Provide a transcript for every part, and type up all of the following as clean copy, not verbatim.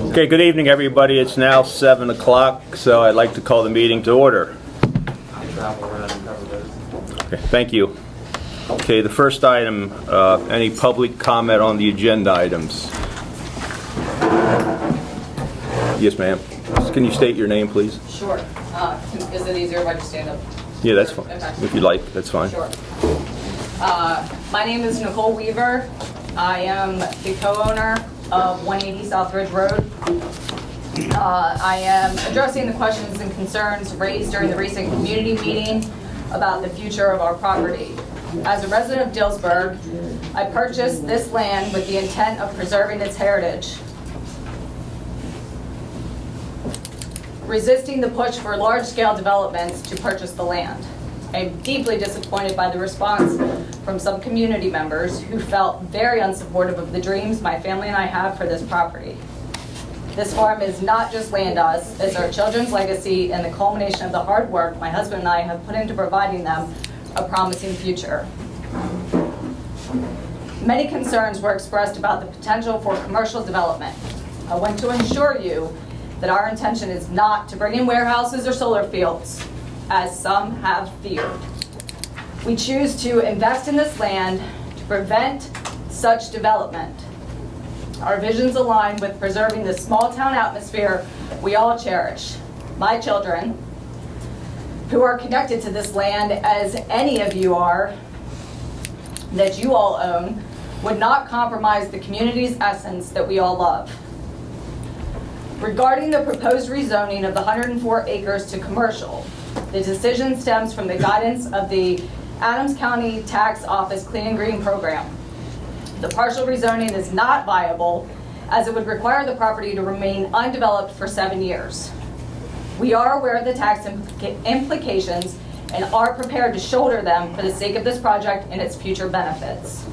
Okay, good evening, everybody. It's now 7 o'clock, so I'd like to call the meeting to order. Okay, thank you. Okay, the first item, any public comment on the agenda items? Yes, ma'am. Can you state your name, please? Sure. Is it easier if I just stand up? Yeah, that's fine. Okay. If you like, that's fine. Sure. My name is Nicole Weaver. I am the co-owner of 180 Southridge Road. I am addressing the questions and concerns raised during the recent community meeting about the future of our property. As a resident of Dillsburg, I purchased this land with the intent of preserving its heritage, resisting the push for large-scale developments to purchase the land. I'm deeply disappointed by the response from some community members who felt very unsupportive of the dreams my family and I have for this property. This farm is not just land to us, it's our children's legacy and the culmination of the hard work my husband and I have put into providing them a promising future. Many concerns were expressed about the potential for commercial development. I want to assure you that our intention is not to bring in warehouses or solar fields, as some have feared. We choose to invest in this land to prevent such development. Our visions align with preserving the small town atmosphere we all cherish. My children, who are connected to this land as any of you are, that you all own, would not compromise the community's essence that we all love. Regarding the proposed rezoning of the 104 acres to commercial, the decision stems from the guidance of the Adams County Tax Office Clean and Green program. The partial rezoning is not viable as it would require the property to remain undeveloped for 7 years. We are aware of the tax implications and are prepared to shoulder them for the sake of this project and its future benefits.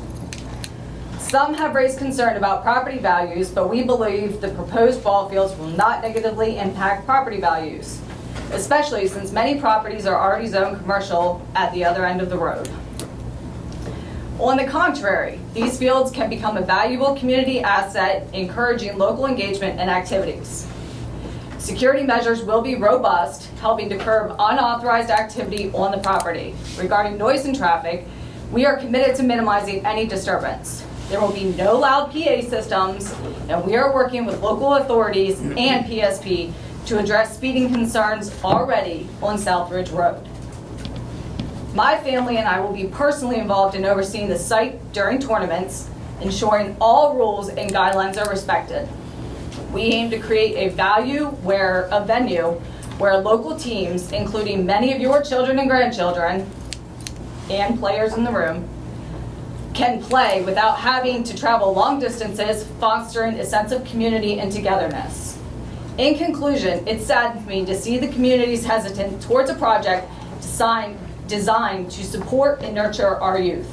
Some have raised concern about property values, but we believe the proposed ball fields will not negatively impact property values, especially since many properties are already zoned commercial at the other end of the road. On the contrary, these fields can become a valuable community asset, encouraging local engagement and activities. Security measures will be robust, helping to curb unauthorized activity on the property. Regarding noise and traffic, we are committed to minimizing any disturbance. There will be no loud PA systems, and we are working with local authorities and PSP to address speeding concerns already on Southridge Road. My family and I will be personally involved in overseeing the site during tournaments, ensuring all rules and guidelines are respected. We aim to create a venue where local teams, including many of your children and grandchildren, and players in the room, can play without having to travel long distances, fostering a sense of community and togetherness. In conclusion, it saddens me to see the community's hesitant towards a project designed to support and nurture our youth.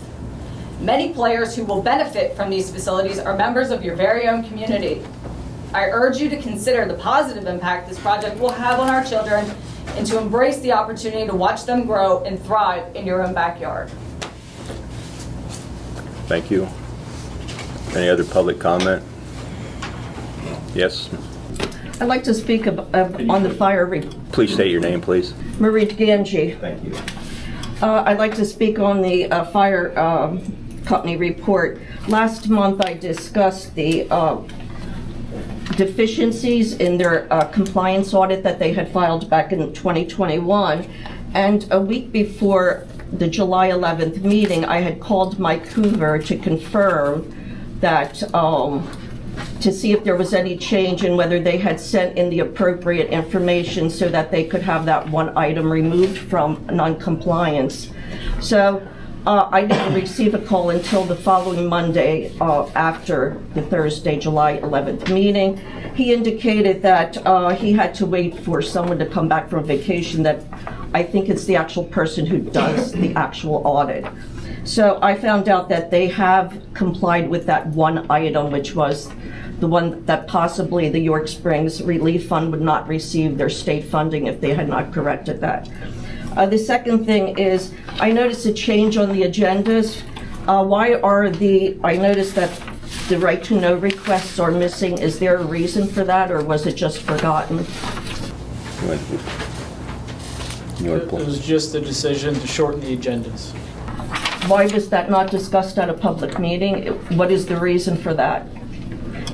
Many players who will benefit from these facilities are members of your very own community. I urge you to consider the positive impact this project will have on our children and to embrace the opportunity to watch them grow and thrive in your own backyard. Thank you. Any other public comment? Yes? I'd like to speak on the fire. Please state your name, please. Marie Ganji. Thank you. I'd like to speak on the fire company report. Last month I discussed the deficiencies in their compliance audit that they had filed back in 2021. And a week before the July 11th meeting, I had called Mike Hoover to confirm that, to see if there was any change and whether they had sent in the appropriate information so that they could have that one item removed from non-compliance. So I didn't receive a call until the following Monday after the Thursday, July 11th meeting. He indicated that he had to wait for someone to come back from vacation, that I think it's the actual person who does the actual audit. So I found out that they have complied with that one item, which was the one that possibly the York Springs Relief Fund would not receive their state funding if they had not corrected that. The second thing is, I noticed a change on the agendas. I noticed that the right to know requests are missing. Is there a reason for that, or was it just forgotten? It was just a decision to shorten the agendas. Why was that not discussed at a public meeting? What is the reason for that?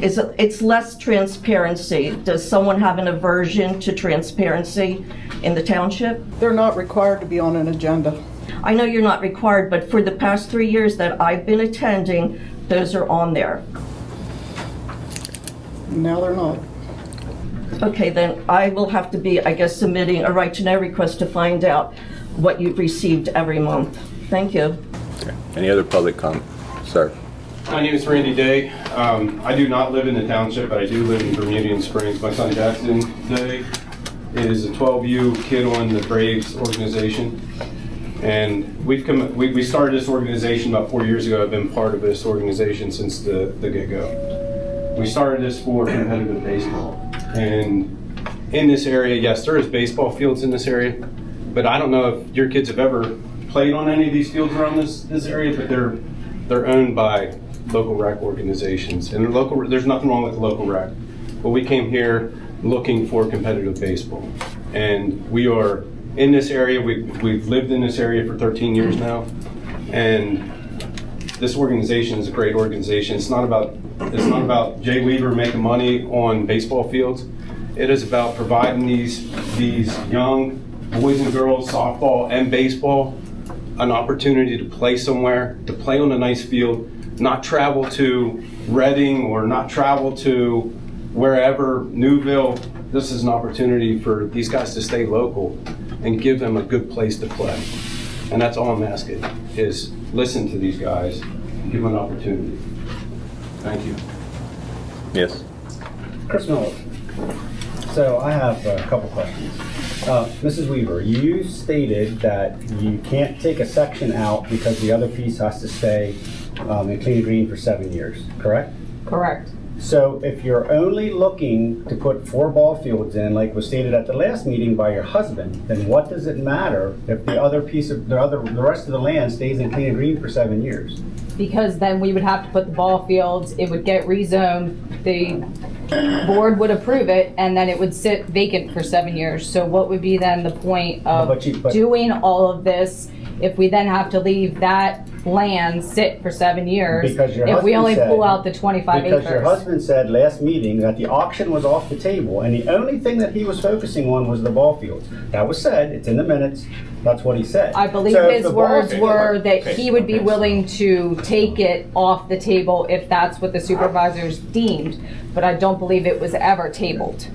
It's less transparency. Does someone have an aversion to transparency in the township? They're not required to be on an agenda. I know you're not required, but for the past 3 years that I've been attending, those are on there. Now they're not. Okay, then I will have to be, I guess, submitting a right to know request to find out what you've received every month. Thank you. Okay. Any other public comment? Sir. My name is Randy Day. I do not live in the township, but I do live in Bermudian Springs. My son Jackson Day is a 12U kid on the Braves organization. And we started this organization about 4 years ago. I've been part of this organization since the get-go. We started this for competitive baseball. And in this area, yes, there is baseball fields in this area, but I don't know if your kids have ever played on any of these fields around this area, but they're owned by local rec organizations. And there's nothing wrong with the local rec, but we came here looking for competitive baseball. And we are in this area. We've lived in this area for 13 years now, and this organization is a great organization. It's not about Jay Weaver making money on baseball fields. It is about providing these young boys and girls, softball and baseball, an opportunity to play somewhere, to play on a nice field, not travel to Reading or not travel to wherever, Newville. This is an opportunity for these guys to stay local and give them a good place to play. And that's all I'm asking, is listen to these guys, give them an opportunity. Thank you. Yes. Chris Miller. So I have a couple questions. Mrs. Weaver, you stated that you can't take a section out because the other piece has to stay in clean green for 7 years, correct? Correct. So if you're only looking to put 4 ball fields in, like was stated at the last meeting by your husband, then what does it matter if the other piece of the rest of the land stays in clean and green for 7 years? Because then we would have to put the ball fields, it would get rezoned, the board would approve it, and then it would sit vacant for 7 years. So what would be then the point of doing all of this if we then have to leave that land sit for 7 years if we only pull out the 25 acres? Because your husband said last meeting that the auction was off the table, and the only thing that he was focusing on was the ball fields. That was said, it's in the minutes, that's what he said. I believe his words were that he would be willing to take it off the table if that's what the supervisors deemed, but I don't believe it was ever tabled.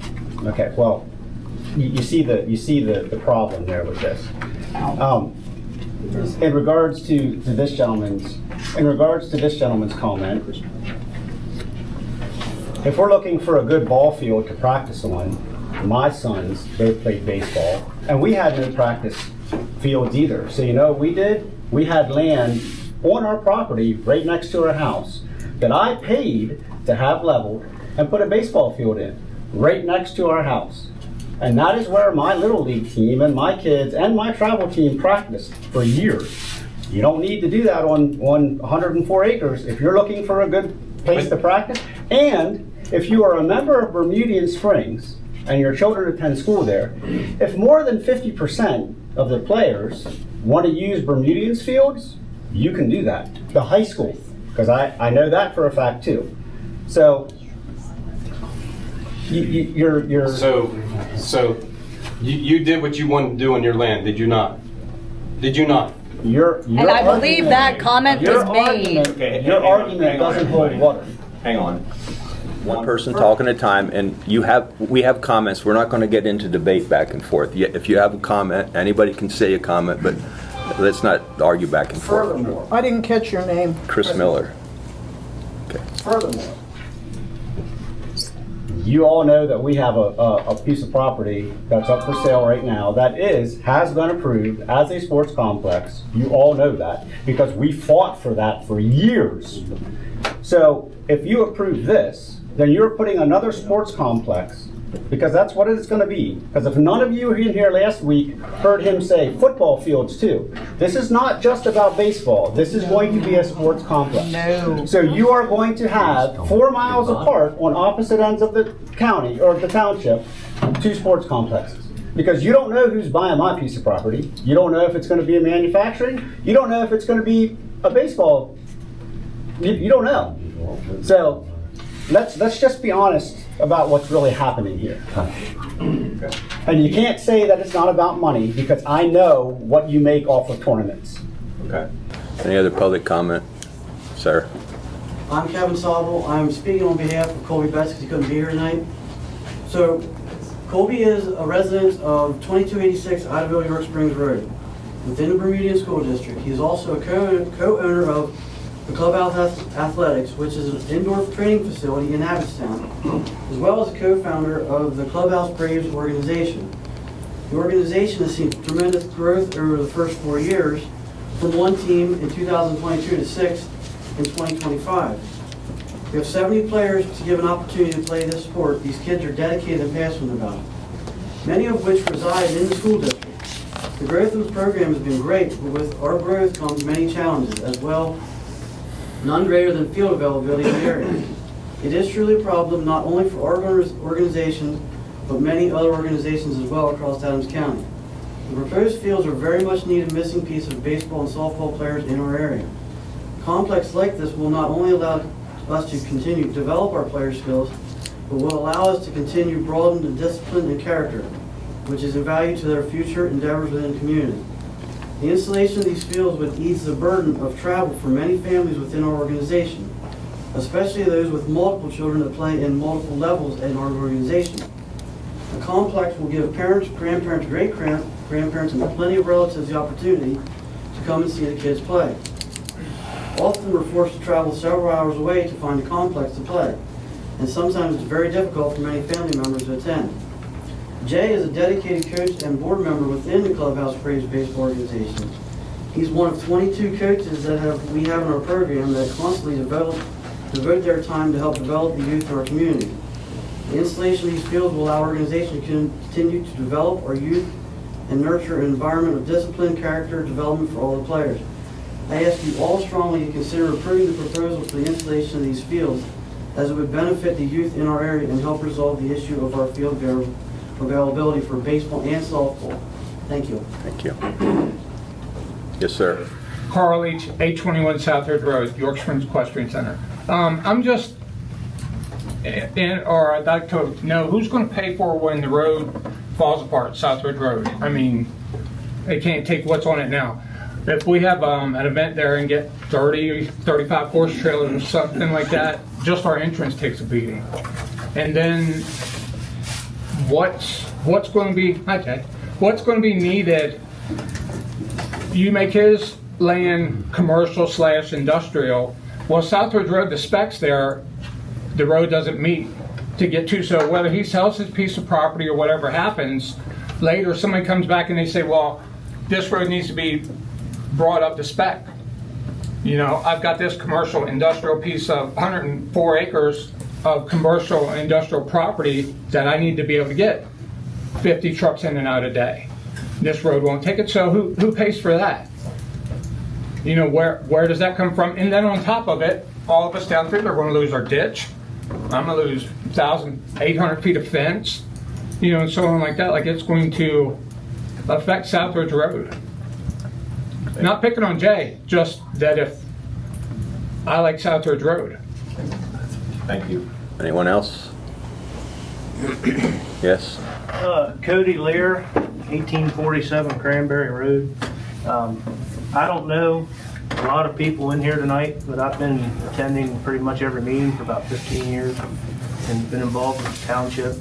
Okay, well, you see the problem there with this. In regards to this gentleman's comment, if we're looking for a good ball field to practice on, my sons both played baseball, and we had no practice fields either. So you know what we did? We had land on our property right next to our house that I paid to have leveled and put a baseball field in right next to our house. And that is where my Little League team and my kids and my travel team practiced for years. You don't need to do that on 104 acres if you're looking for a good place to practice. And if you are a member of Bermudian Springs and your children attend school there, if more than 50% of the players want to use Bermudian's fields, you can do that. The high school, because I know that for a fact too. So you're So you did what you wanted to do on your land, did you not? Did you not? And I believe that comment was made. Your argument doesn't hold water. Hang on. One person talking at a time, and we have comments. We're not going to get into debate back and forth. If you have a comment, anybody can say a comment, but let's not argue back and forth. Furthermore, I didn't catch your name. Chris Miller. Okay. Furthermore, you all know that we have a piece of property that's up for sale right now that has been approved as a sports complex. You all know that because we fought for that for years. So if you approve this, then you're putting another sports complex because that's what it's going to be. Because if none of you in here last week heard him say football fields too, this is not just about baseball. This is going to be a sports complex. No. So you are going to have 4 miles apart on opposite ends of the county or the township, 2 sports complexes. Because you don't know who's buying my piece of property. You don't know if it's going to be a manufacturing. You don't know if it's going to be a baseball. You don't know. So let's just be honest about what's really happening here. And you can't say that it's not about money, because I know what you make off of tournaments. Okay. Any other public comment? Sir? I'm Kevin Sobel. I'm speaking on behalf of Colby Betts because he couldn't be here tonight. So, Colby is a resident of 2286 Idaville York Springs Road within the Bermudian School District. He is also a co-owner of the Clubhouse Athletics, which is an indoor training facility in Abbottstown, as well as a co-founder of the Clubhouse Braves organization. The organization has seen tremendous growth over the first 4 years, from 1 team in 2022 to 6 in 2025. We have 70 players to give an opportunity to play this sport. These kids are dedicated and passionate about it, many of which reside in the school district. The growth of the program has been great, but with our growth comes many challenges as well, none greater than field availability in the area. It is truly a problem not only for our organization, but many other organizations as well across Adams County. The proposed fields are very much needed missing piece of baseball and softball players in our area. A complex like this will not only allow us to continue to develop our player skills, but will allow us to continue to broaden the discipline and character, which is of value to their future endeavors within the community. The installation of these fields would ease the burden of travel for many families within our organization, especially those with multiple children that play in multiple levels in our organization. The complex will give parents, grandparents, great-grandparents, and plenty of relatives the opportunity to come and see the kids play. Often we're forced to travel several hours away to find a complex to play, and sometimes it's very difficult for many family members to attend. Jay is a dedicated coach and board member within the Clubhouse Braves baseball organization. He's one of 22 coaches that we have in our program that constantly devote their time to help develop the youth in our community. The installation of these fields will allow our organization to continue to develop our youth and nurture an environment of discipline, character, development for all the players. I ask you all strongly to consider approving the proposal for the installation of these fields, as it would benefit the youth in our area and help resolve the issue of our field availability for baseball and softball. Thank you. Thank you. Yes, sir. Carl H., 821 South Third Road, York Springs Equestrian Center. I'm just, I'd like to know who's going to pay for when the road falls apart, South Third Road. I mean, they can't take what's on it now. If we have an event there and get 30, 35 horse trailers or something like that, just our entrance takes a beating. And then what's going to be, okay, what's going to be needed? You make his land commercial / industrial. Well, Southridge Road, the specs there, the road doesn't meet to get to. So whether he sells his piece of property or whatever happens, later somebody comes back and they say, well, this road needs to be brought up to spec. You know, I've got this commercial industrial piece of 104 acres of commercial industrial property that I need to be able to get 50 trucks in and out a day. This road won't take it, so who pays for that? You know, where does that come from? And then on top of it, all of us down through, they're going to lose our ditch. I'm going to lose 1,800 feet of fence, you know, and so on like that. Like, it's going to affect Southridge Road. Not picking on Jay, just that if I like Southridge Road. Thank you. Anyone else? Yes? Cody Lear, 1847 Cranberry Road. I don't know a lot of people in here tonight, but I've been attending pretty much every meeting for about 15 years and been involved with the township.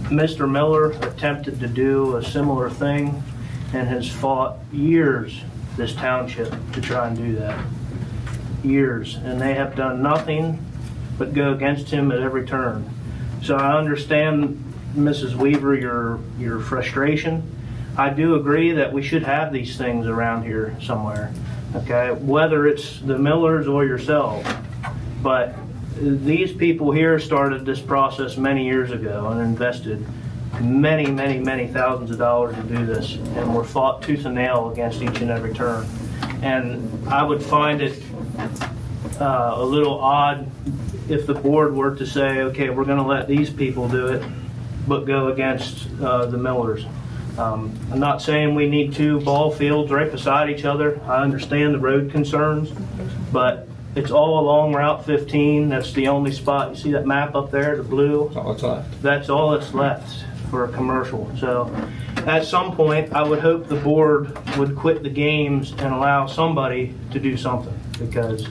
Mr. Miller attempted to do a similar thing and has fought years, this township, to try and do that. Years. And they have done nothing but go against him at every turn. So I understand, Mrs. Weaver, your frustration. I do agree that we should have these things around here somewhere, okay? Whether it's the Millers or yourself. But these people here started this process many years ago and invested many thousands of dollars to do this, and were fought tooth and nail against each and every turn. And I would find it a little odd if the board were to say, okay, we're going to let these people do it, but go against the Millers. I'm not saying we need two ball fields right beside each other. I understand the road concerns, but it's all along Route 15. That's the only spot. You see that map up there, the blue? That's all that's left. That's all that's left for a commercial. So at some point, I would hope the board would quit the games and allow somebody to do something. Because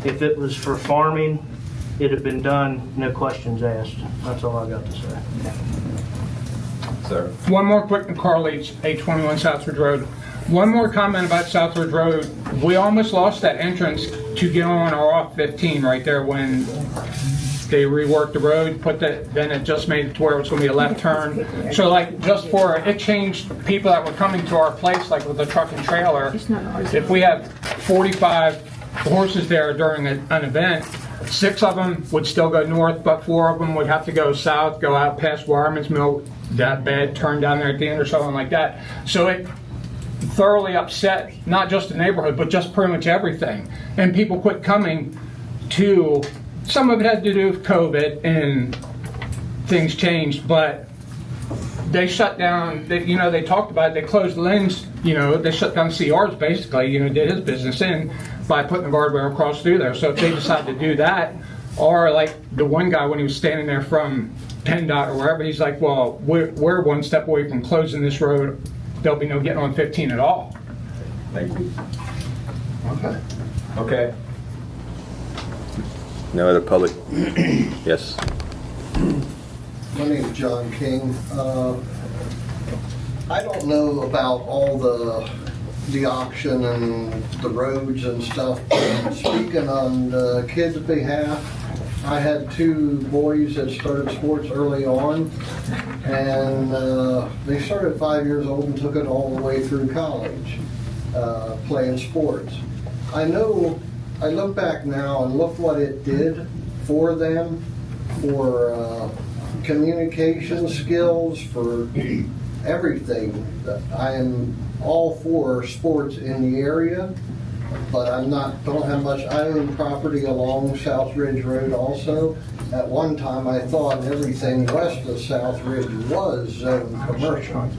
if it was for farming, it'd have been done, no questions asked. That's all I got to say. Sir. One more quick, Carl Leach, 821 Southridge Road. One more comment about Southridge Road. We almost lost that entrance to get on or off 15 right there when they reworked the road, then it just made it to where it was going to be a left turn. So like it changed people that were coming to our place, like with the truck and trailer. If we have 45 horses there during an event, 6 of them would still go north, but 4 of them would have to go south, go out past Wireman's Mill, that bad turn down there at the end or something like that. So it thoroughly upset not just the neighborhood, but just pretty much everything. And people quit coming to, some of it had to do with COVID and things changed, but they shut down, they talked about it, they closed lanes, they shut down CRs basically, did his business in by putting the guardrail across through there. So if they decide to do that, or like the one guy when he was standing there from PennDOT or wherever, he's like, well, we're one step away from closing this road. There'll be no getting on 15 at all. Thank you. Okay. No other public? Yes. My name is John King. I don't know about all the auction and the roads and stuff. Speaking on the kids' behalf, I had 2 boys that started sports early on, and they started 5 years old and took it all the way through college, playing sports. I look back now and look what it did for them, for communication skills, for everything. I am all for sports in the area, but don't have much. I own property along South Ridge Road also. At one time, I thought everything west of South Ridge was zoned commercial,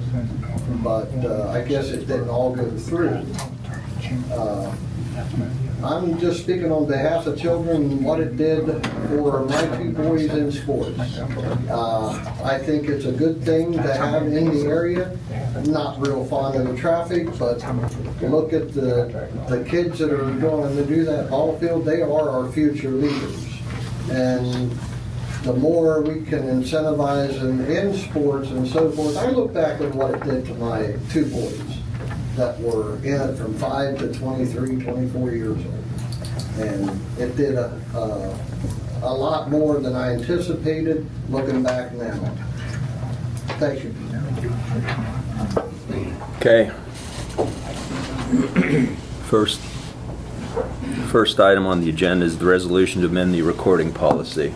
but I guess it didn't all go through. I'm just speaking on behalf of children and what it did for my 2 boys in sports. I think it's a good thing to have in the area. I'm not real fond of the traffic, but look at the kids that are going to do that ball field. They are our future leaders. And the more we can incentivize them in sports and so forth. I look back at what it did to my 2 boys that were in it from 5 to 23, 24 years old. And it did a lot more than I anticipated looking back now. Thank you. Okay. First item on the agenda is the resolution to amend the recording policy.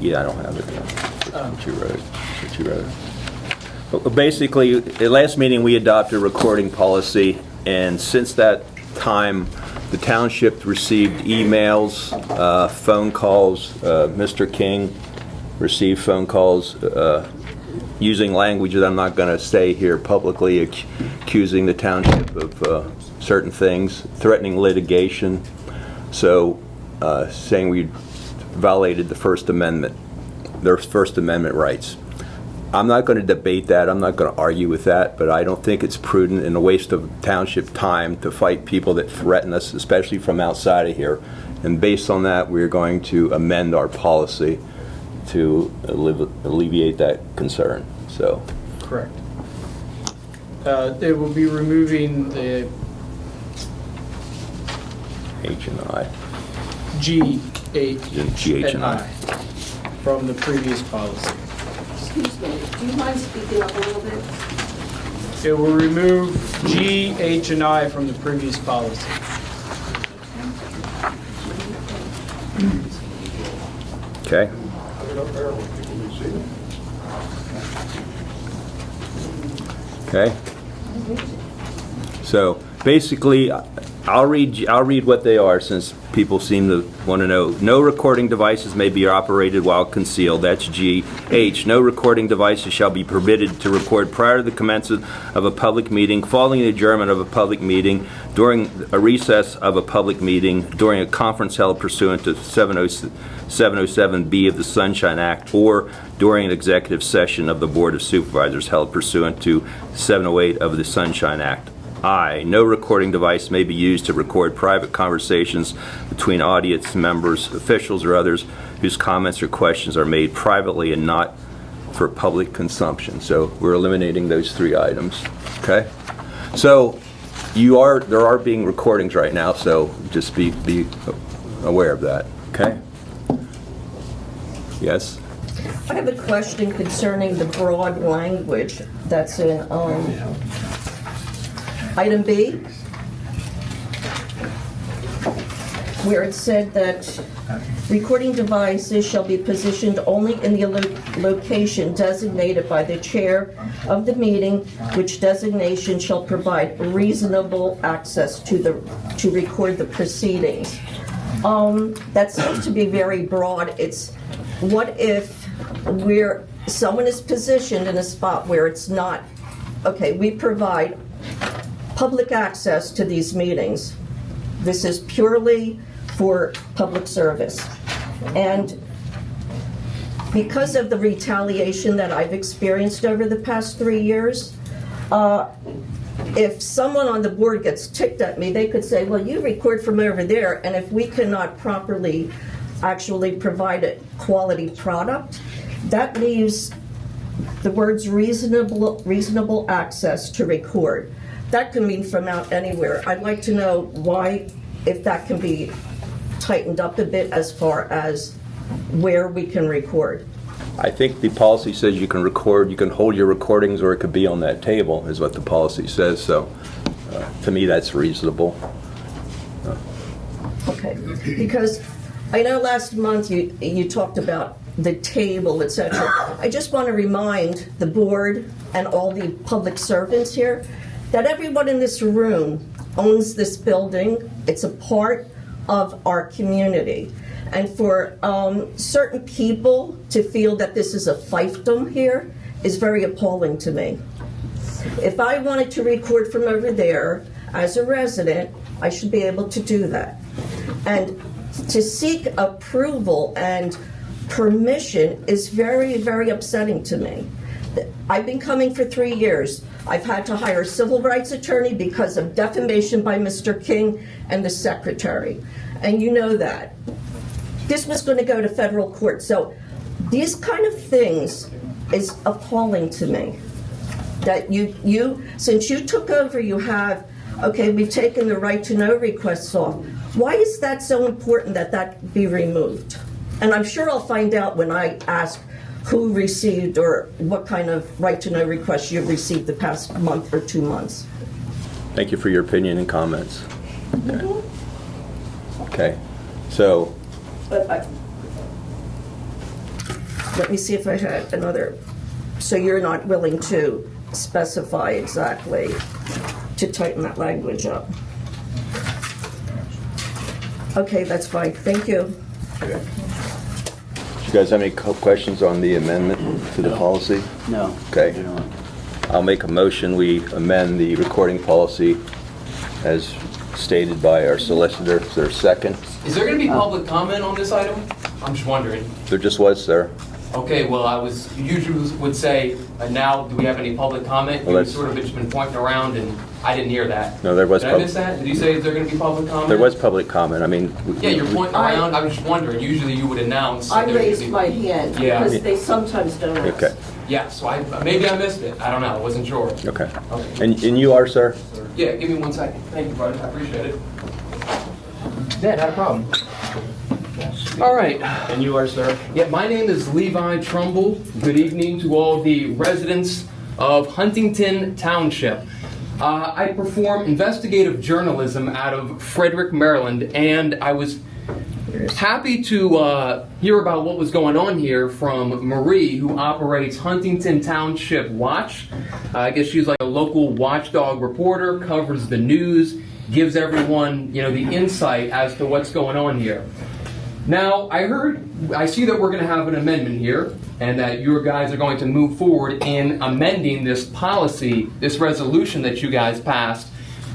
Yeah, I don't have it. What you wrote. But basically, at the last meeting, we adopted a recording policy, and since that time, the township received emails, phone calls. Mr. King received phone calls using language that I'm not going to say here publicly, accusing the township of certain things, threatening litigation, so saying we violated the First Amendment, their First Amendment rights. I'm not going to debate that. I'm not going to argue with that, but I don't think it's prudent and a waste of township time to fight people that threaten us, especially from outside of here. And based on that, we're going to amend our policy to alleviate that concern. So. Correct. They will be removing the H and I. G, H, GH and I. from the previous policy. Excuse me, do you mind speaking up a little bit? It will remove G, H, and I from the previous policy. Okay. Okay. So basically, I'll read what they are since people seem to want to know. No recording devices may be operated while concealed. That's G. H. No recording devices shall be permitted to record prior to the commencement of a public meeting, following the adjournment of a public meeting, during a recess of a public meeting, during a conference held pursuant to 707B of the Sunshine Act, or during an executive session of the Board of Supervisors held pursuant to 708 of the Sunshine Act. I, no recording device may be used to record private conversations between audience members, officials, or others whose comments or questions are made privately and not for public consumption. So we're eliminating those 3 items. Okay? So there are being recordings right now, so just be aware of that. Okay? Yes? I have a question concerning the broad language that's in item B, where it said that recording devices shall be positioned only in the location designated by the chair of the meeting, which designation shall provide reasonable access to record the proceedings. That seems to be very broad. It's what if someone is positioned in a spot where it's not, okay, we provide public access to these meetings. This is purely for public service. And because of the retaliation that I've experienced over the past 3 years, if someone on the board gets ticked at me, they could say, well, you record from over there, and if we cannot properly actually provide a quality product, that leaves the words reasonable access to record. That can mean from out anywhere. I'd like to know why, if that can be tightened up a bit as far as where we can record. I think the policy says you can record, you can hold your recordings, or it could be on that table, is what the policy says. So to me, that's reasonable. Okay, because I know last month you talked about the table, etc. I just want to remind the board and all the public servants here that everyone in this room owns this building. It's a part of our community. And for certain people to feel that this is a fiefdom here is very appalling to me. If I wanted to record from over there as a resident, I should be able to do that. And to seek approval and permission is very, very upsetting to me. I've been coming for 3 years. I've had to hire a civil rights attorney because of defamation by Mr. King and the secretary. And you know that. This was going to go to federal court. So these kind of things is appalling to me. That you since you took over, you have, okay, we've taken the right to know requests off. Why is that so important that be removed? And I'm sure I'll find out when I ask who received or what kind of right to know requests you've received the past month or 2 months. Thank you for your opinion and comments. Okay. Okay. So. But let me see if I had another. So you're not willing to specify exactly to tighten that language up? Okay, that's fine. Thank you. Okay. Do you guys have any questions on the amendment to the policy? No. Okay. I'll make a motion. We amend the recording policy as stated by our solicitor. Is there a second? Is there going to be public comment on this item? I'm just wondering. There just was, sir. Okay, well, usually would say, now, do we have any public comment? Well, You've sort of just been pointing around, and I didn't hear that. No, there was. Did I miss that? Did you say, is there going to be public comment? There was public comment. I mean. Yeah, you're pointing around. I was just wondering. Usually you would announce. I raised my hand because they sometimes don't ask. Okay. Yeah, so maybe I missed it. I don't know. I wasn't sure. Okay. And you are, sir? Yeah, give me 1 second. Thank you, brother. I appreciate it. Yeah, not a problem. All right. And you are, sir? Yeah, my name is Levi Trumbull. Good evening to all the residents of Huntington Township. I perform investigative journalism out of Frederick, Maryland, and I was happy to hear about what was going on here from Marie, who operates Huntington Township Watch. I guess she's like a local watchdog reporter, covers the news, gives everyone, the insight as to what's going on here. Now, I see that we're going to have an amendment here, and that you guys are going to move forward in amending this policy, this resolution that you guys passed,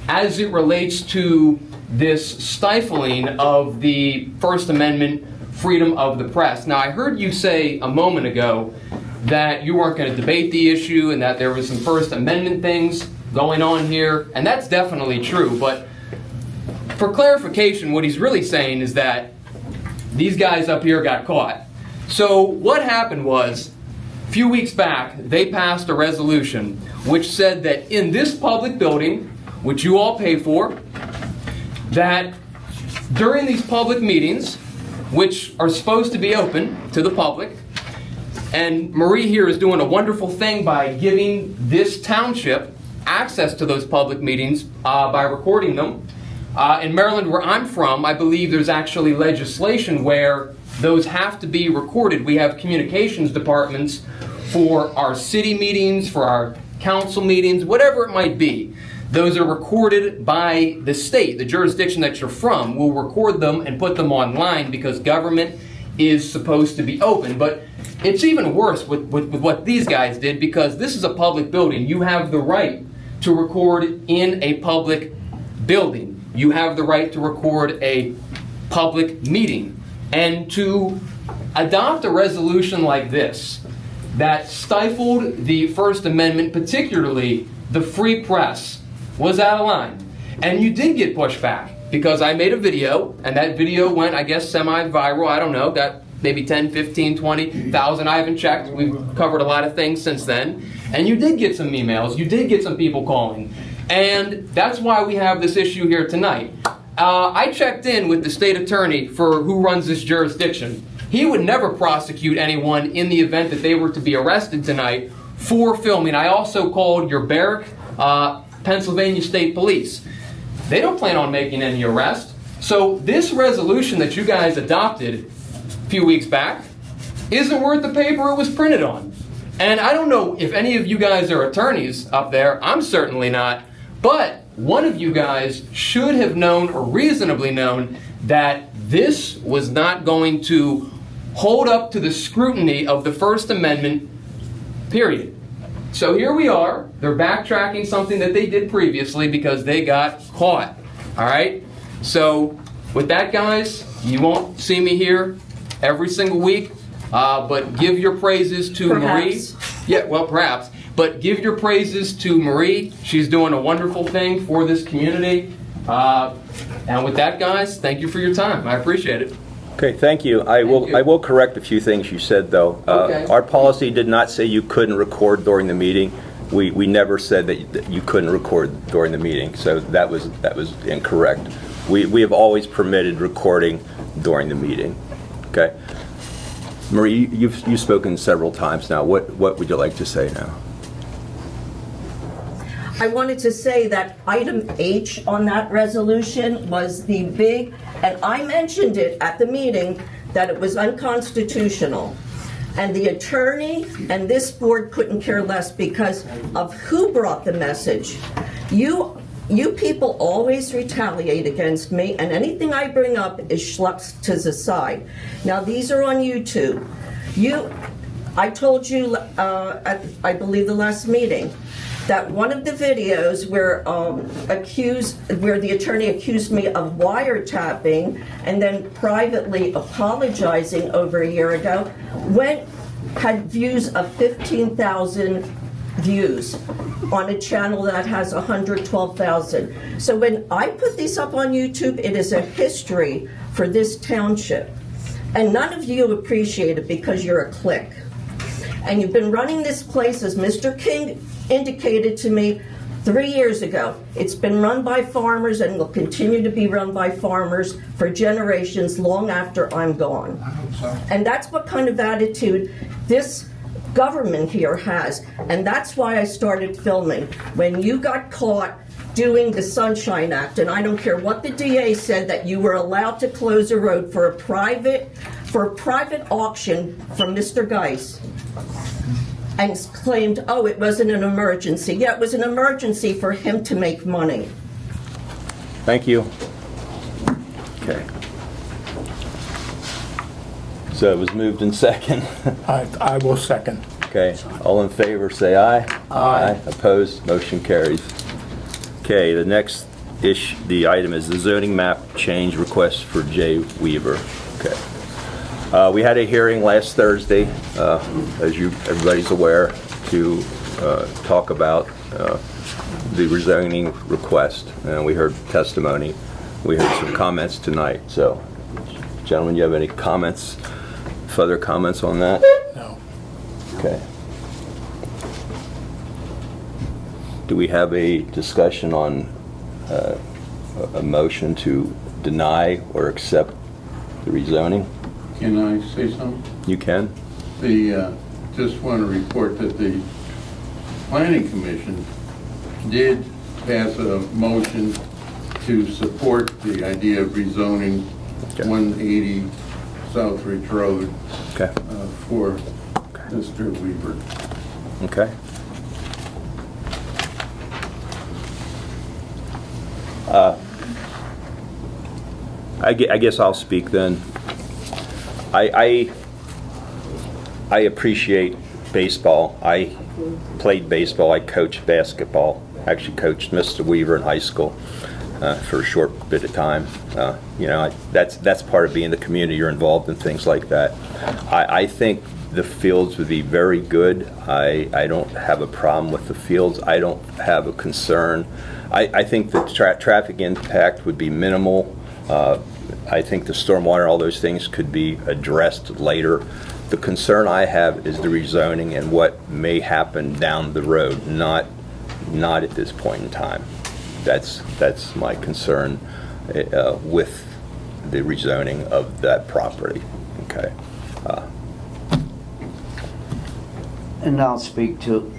as it relates to this stifling of the First Amendment freedom of the press. Now, I heard you say a moment ago that you weren't going to debate the issue and that there was some First Amendment things going on here, and that's definitely true. But for clarification, what he's really saying is that these guys up here got caught. So what happened was, a few weeks back, they passed a resolution which said that in this public building, which you all pay for, that during these public meetings, which are supposed to be open to the public, and Marie here is doing a wonderful thing by giving this township access to those public meetings by recording them. In Maryland, where I'm from, I believe there's actually legislation where those have to be recorded. We have communications departments for our city meetings, for our council meetings, whatever it might be. Those are recorded by the state. The jurisdiction that you're from will record them and put them online because government is supposed to be open. But it's even worse with what these guys did, because this is a public building. You have the right to record in a public building. You have the right to record a public meeting. And to adopt a resolution like this that stifled the First Amendment, particularly the free press, was out of line. And you did get pushback, because I made a video, and that video went, I guess, semi-viral. I don't know, got maybe 10, 15, 20,000. I haven't checked. We've covered a lot of things since then. And you did get some emails. You did get some people calling. And that's why we have this issue here tonight. I checked in with the state attorney for who runs this jurisdiction. He would never prosecute anyone in the event that they were to be arrested tonight for filming. I also called your Barrack, Pennsylvania State Police. They don't plan on making any arrest. So this resolution that you guys adopted a few weeks back isn't worth the paper it was printed on. And I don't know if any of you guys are attorneys up there. I'm certainly not. But one of you guys should have known, or reasonably known, that this was not going to hold up to the scrutiny of the First Amendment, period. So here we are. They're backtracking something that they did previously because they got caught. All right? So with that, guys, you won't see me here every single week, but give your praises to Perhaps. Marie. Yeah, well, perhaps. But give your praises to Marie. She's doing a wonderful thing for this community. And with that, guys, thank you for your time. I appreciate it. Okay, thank you. I will correct a few things you said, though. Okay. Our policy did not say you couldn't record during the meeting. We never said that you couldn't record during the meeting, so that was incorrect. We have always permitted recording during the meeting. Okay. Marie, you've spoken several times now. What would you like to say now? I wanted to say that item H on that resolution was the big, and I mentioned it at the meeting, that it was unconstitutional. And the attorney and this board couldn't care less because of who brought the message. You people always retaliate against me, and anything I bring up is schlucked to the side. Now, these are on YouTube. I told you, at, I believe, the last meeting, that one of the videos where the attorney accused me of wiretapping and then privately apologizing over a year ago, had views of 15,000 views on a channel that has 112,000. So when I put these up on YouTube, it is a history for this township. And none of you appreciate it because you're a clique. And you've been running this place, as Mr. King indicated to me 3 years ago. It's been run by farmers and will continue to be run by farmers for generations long after I'm gone. And that's what kind of attitude this government here has. And that's why I started filming. When you got caught doing the Sunshine Act, and I don't care what the DA said, that you were allowed to close a road for a private auction from Mr. Geis, and claimed, oh, it wasn't an emergency. Yeah, it was an emergency for him to make money. Thank you. Okay. So it was moved in second. I will second. Okay, all in favor, say aye. Aye. Opposed, motion carries. Okay, the next the item is the zoning map change request for Jay Weaver. Okay. We had a hearing last Thursday, as everybody's aware, to talk about the rezoning request. We heard testimony. We heard some comments tonight. So, gentlemen, you have any comments, further comments on that? No. Okay. Do we have a discussion on a motion to deny or accept the rezoning? Can I say something? You can. Just want to report that the Planning Commission did pass a motion to support the idea of rezoning 180 Southridge Road for Mr. Weaver. Okay. I guess I'll speak then. I appreciate baseball. I played baseball. I coached basketball. Actually coached Mr. Weaver in high school for a short bit of time. You know, that's part of being the community. You're involved in things like that. I think the fields would be very good. I don't have a problem with the fields. I don't have a concern. I think the traffic impact would be minimal. I think the stormwater, all those things could be addressed later. The concern I have is the rezoning and what may happen down the road, not at this point in time. That's my concern with the rezoning of that property. Okay. And I'll speak to,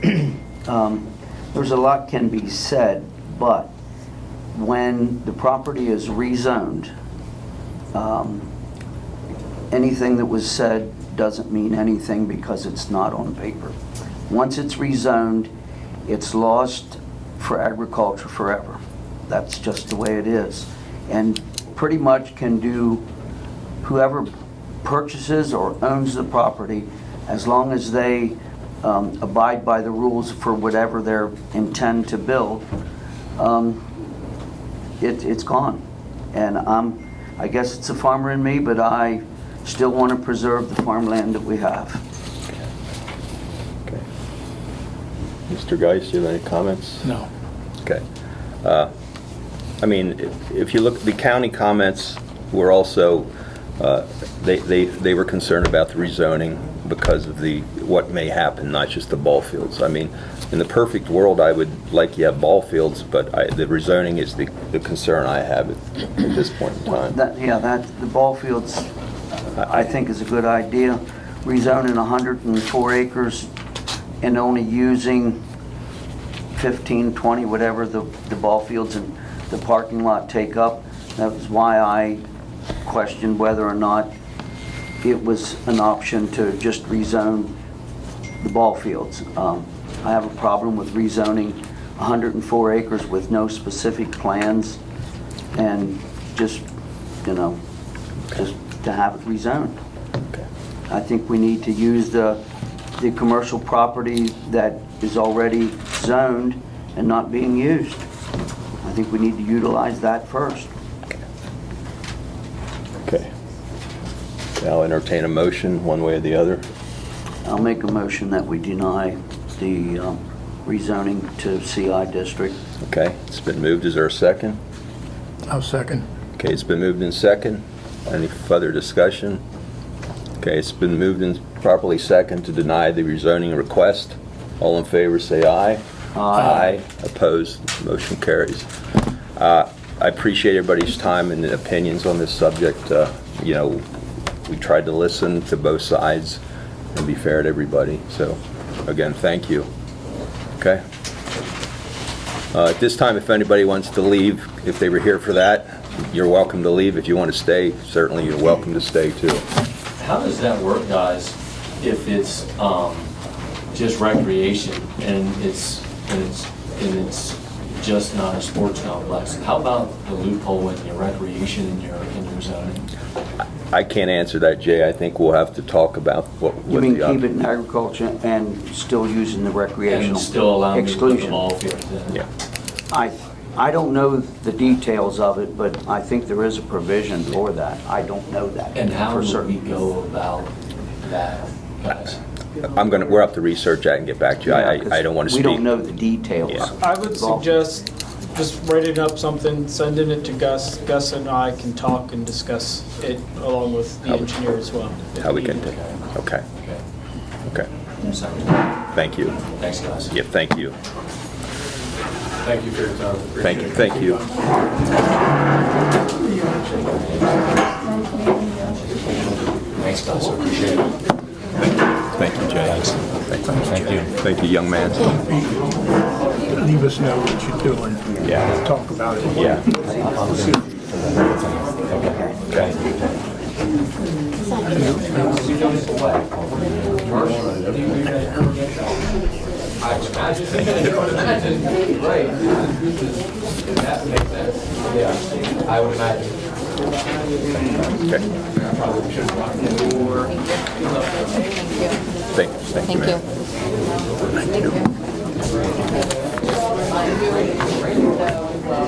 there's a lot can be said, but when the property is rezoned, anything that was said doesn't mean anything because it's not on paper. Once it's rezoned, it's lost for agriculture forever. That's just the way it is. And pretty much can do whoever purchases or owns the property, as long as they abide by the rules for whatever they intend to build, it's gone. And I guess it's a farmer in me, but I still want to preserve the farmland that we have. Okay. Mr. Geis, do you have any comments? No. Okay. I mean, if you look, the county comments were also, they were concerned about the rezoning because of what may happen, not just the ball fields. I mean, in the perfect world, I would like you have ball fields, but the rezoning is the concern I have at this point in time. The ball fields, I think, is a good idea. Rezoning 104 acres and only using 15, 20, whatever the ball fields and the parking lot take up. That was why I questioned whether or not it was an option to just rezone the ball fields. I have a problem with rezoning 104 acres with no specific plans and just to have it rezoned. Okay. I think we need to use the commercial property that is already zoned and not being used. I think we need to utilize that first. Okay. I'll entertain a motion one way or the other. I'll make a motion that we deny the rezoning to CI district. Okay, it's been moved. Is there a second? I'll second. Okay, it's been moved in second. Any further discussion? Okay, it's been moved and properly second to deny the rezoning request. All in favor say aye. Aye. Opposed? Motion carries. I appreciate everybody's time and opinions on this subject. You know, we tried to listen to both sides. and be fair to everybody. So, again, thank you. Okay? At this time, if anybody wants to leave, if they were here for that, you're welcome to leave. If you want to stay, certainly you're welcome to stay too. How does that work, guys, if it's just recreation and it's just not a sports complex? How about the loophole in your recreation in your zoning? I can't answer that, Jay. I think we'll have to talk about what You mean the keep it in agriculture and still using the recreational And still allow them to put the exclusion? ball fields in? Yeah. I don't know the details of it, but I think there is a provision for that. I don't know that. And how for do we certain. go about that, guys? we'll have to research that and get back to you. Yeah, 'cause I don't want to we speak. don't know the details. Yeah. I would suggest just writing up something, sending it to Gus. Gus and I can talk and discuss it along with the engineer as well. if How we can, needed. okay. Okay. Sounds good. Thank you. Thanks, guys. Yeah, thank you. Thank you for your time. Thank you, thank you. Thanks, guys. I appreciate it. Thank you, Jay. Thank you. Thank you, young man. Leave us know what you're doing. Yeah. Talk about it. Yeah. Okay. I would imagine. Right. That makes sense. Yeah, I would imagine. Okay. Thank you, ma'am.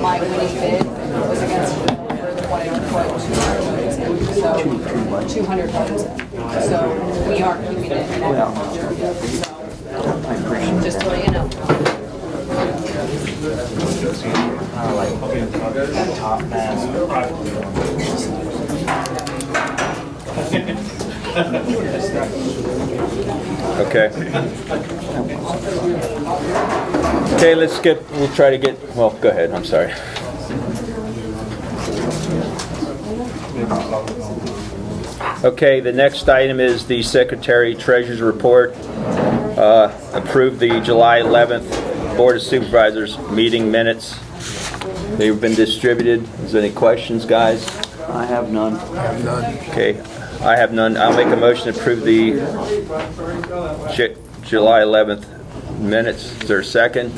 My winning bid was against the developer, wanted to put 200 homes in. So we are keeping it in agriculture. So just to let you know. Okay. Okay, we'll try to get, well, go ahead, I'm sorry. Okay, the next item is the Secretary Treasurer's Report. Approve the July 11th Board of Supervisors meeting minutes. They've been distributed. Is there any questions, guys? I have none. Okay, I have none. I'll make a motion to approve the July 11th minutes. Is there a second?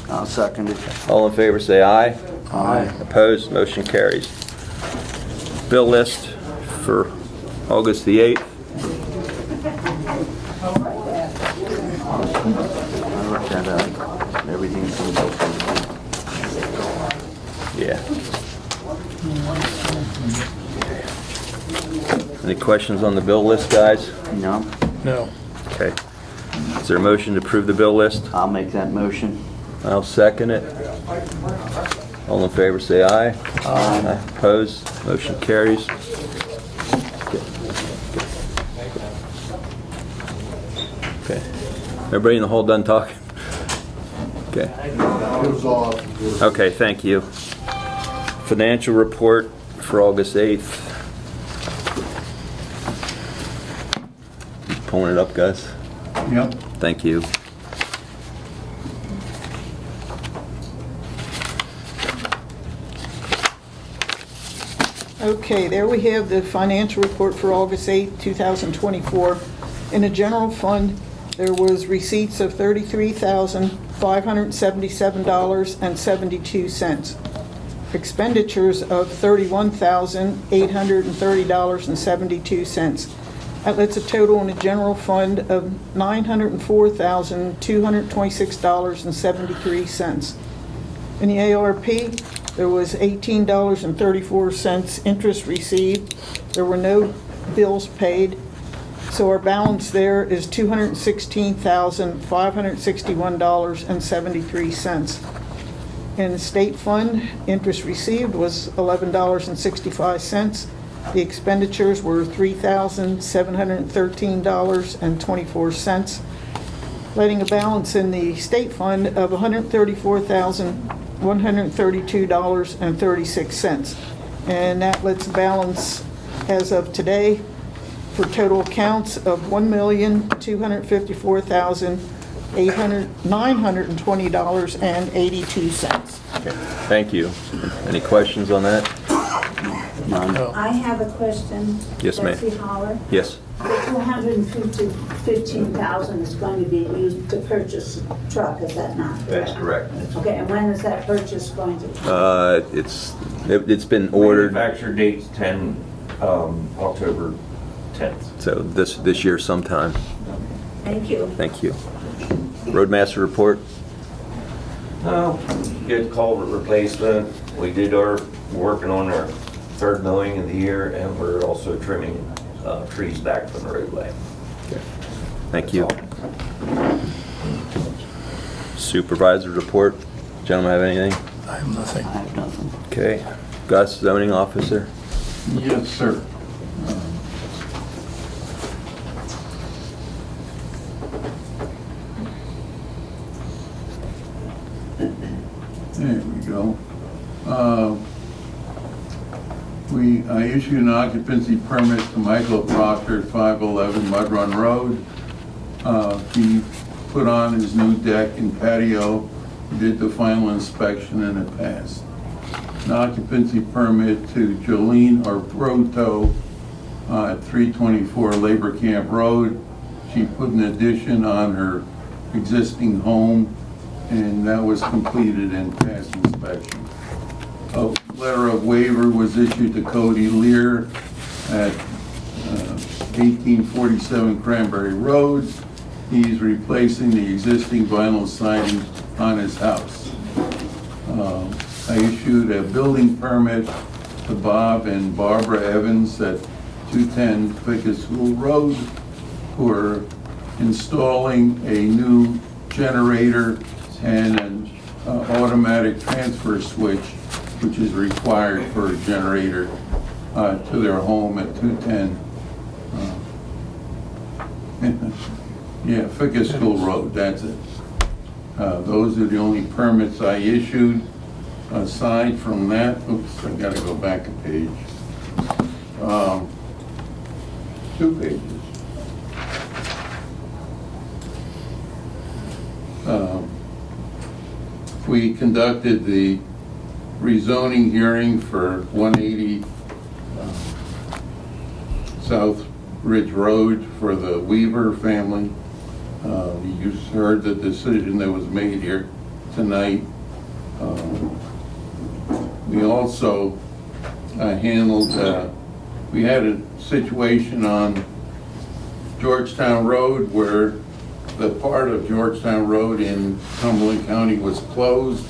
I'll second it. All in favor say aye. Aye. Opposed? Motion carries. Bill list for August the 8th. I looked that up. Everything's from both. Yeah. Any questions on the bill list, guys? No? No. Okay. Is there a motion to approve the bill list? I'll make that motion. I'll second it. All in favor say aye. Aye. Opposed? Motion carries. Okay. Everybody in the hall done talking? Okay. Okay, thank you. Financial report for August 8th. Pulling it up, guys? Yep. Thank you. Okay, there we have the financial report for August 8, 2024. In the general fund, there was receipts of $33,577.72. Expenditures of $31,830.72. That lets a total in the general fund of $904,226.73. In the ARP, there was $18.34 interest received. There were no bills paid. So our balance there is $216,561.73. In the state fund, interest received was $11.65. The expenditures were $3,713.24, letting a balance in the state fund of $134,132.36. And that lets a balance as of today for for total accounts of $1,254,920.82. Thank you. Any questions on that? I have a question. Yes, ma'am. Betsy Holler. Yes. The $215,000 is going to be used to purchase a truck, is that not correct? That's correct. Okay, and when is that purchase going to? It's been ordered. Manufacture date's October 10th. So this year sometime. Thank you. Thank you. Roadmaster report. Good culvert replacement. We did working on our third mowing of the year, and we're also trimming trees back from the roadway. Okay. Thank you. Supervisor report. Gentlemen, have anything? I have nothing. I have nothing. Okay. Gus, zoning officer. Yes, sir. There we go. I issued an occupancy permit to Michael Proctor at 511 Mud Run Road. He put on his new deck and patio, did the final inspection, and it passed. An occupancy permit to Jolene Orproto at 324 Labor Camp Road. She put an addition on her existing home, and that was completed and passed inspection. A letter of waiver was issued to Cody Lear at 1847 Cranberry Road. He's replacing the existing vinyl siding on his house. I issued a building permit to Bob and Barbara Evans at 210 Vickers School Road, who are installing a new generator and an automatic transfer switch, which is required for a generator to their home at 210. Yeah, Vickers School Road, that's it. Those are the only permits I issued. Aside from that, oops, I gotta go back a page. 2 pages. We conducted the rezoning hearing for 180 South Ridge Road for the Weaver family. You heard the decision that was made here tonight. We also handled, we had a situation on Georgetown Road where the part of Georgetown Road in Cumberland County was closed,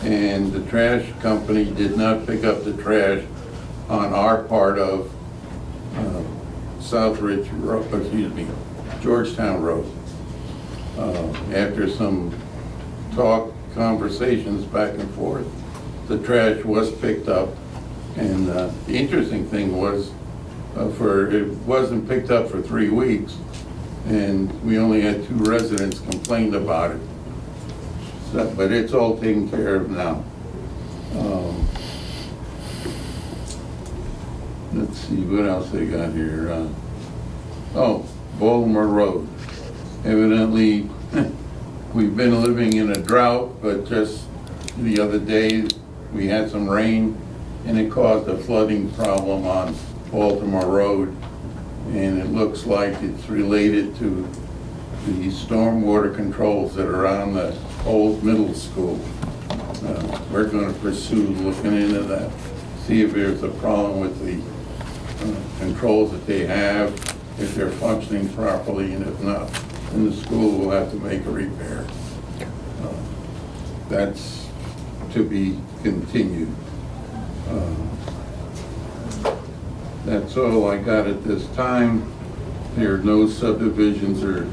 and the trash company did not pick up the trash on our part of South Ridge Road, Georgetown Road. After some conversations back and forth, the trash was picked up, and the interesting thing was, it wasn't picked up for 3 weeks, and we only had 2 residents complained about it. So, but it's all taken care of now. Let's see, what else they got here? Baltimore Road. Evidently, we've been living in a drought, but just the other day, we had some rain, and it caused a flooding problem on Baltimore Road. And it looks like it's related to the stormwater controls that are on the old middle school. We're going to pursue looking into that, see if there's a problem with the controls that they have, if they're functioning properly, and if not, then the school will have to make a repair. That's to be continued. That's all I got at this time. There are no subdivisions, there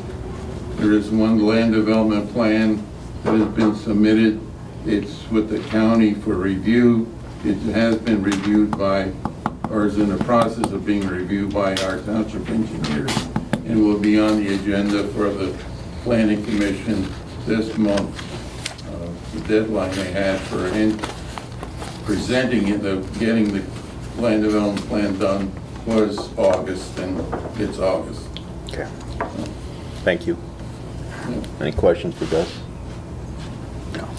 is one land development plan that has been submitted. It's with the county for review. It has been reviewed by, or is in the process of being reviewed by our township engineers, and will be on the agenda for the planning commission this month. The deadline they had for presenting it, getting the land development plan done was August, and it's August. Okay. Thank you. Any questions for Gus?